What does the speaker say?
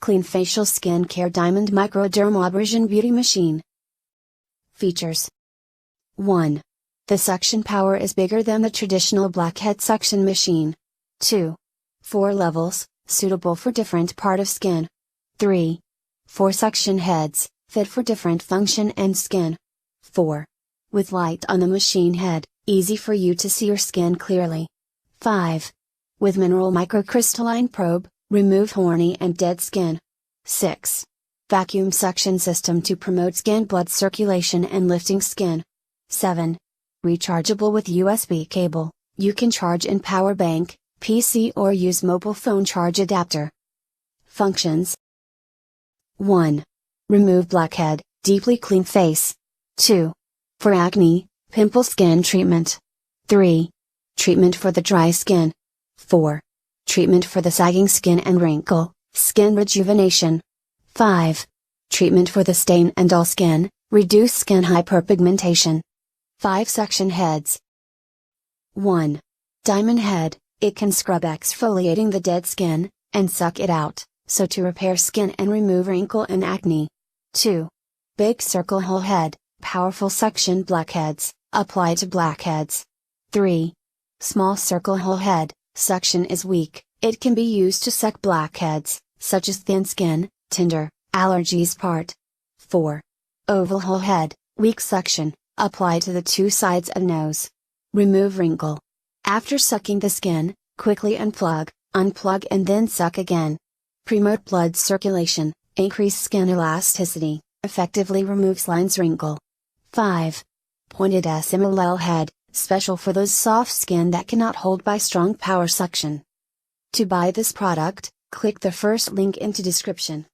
Clean Facial Skincare Diamond Microdermabrasion Beauty Machine. Features. 1. The suction power is bigger than the traditional Blackhead suction machine. 2. 4 levels, suitable for different part of skin. 3. 4 suction heads, fit for different function and skin. 4. With light on the machine head, easy for you to see your skin clearly. 5. With mineral microcrystalline probe, remove horny and dead skin. 6. Vacuum suction system to promote skin blood circulation and lifting skin. 7. Rechargeable with USB cable, you can charge in power bank, PC or use mobile phone charge adapter. Functions. 1. Remove blackhead, deeply clean face. 2. For acne, pimple skin treatment. 3. Treatment for the dry skin. 4. Treatment for the sagging skin and wrinkle, skin rejuvenation. 5. Treatment for the stain and dull skin, reduce skin hyperpigmentation. 5 suction heads. 1. Diamond head, it can scrub exfoliating the dead skin, and suck it out, so to repair skin and remove wrinkle and acne. 2. Big circle hole head, powerful suction blackheads, apply to blackheads. 3. Small circle hole head, suction is weak, it can be used to suck blackheads, such as thin skin, tinder, allergies part. 4. Oval hole head, weak suction, apply to the 2 sides of nose. Remove wrinkle. After sucking the skin, quickly unplug and then suck again. Promote blood circulation, increase skin elasticity, effectively removes lines wrinkle. 5. Pointed ASIN head, special for those soft skin that cannot hold by strong power suction. To buy this product, click the first link into description.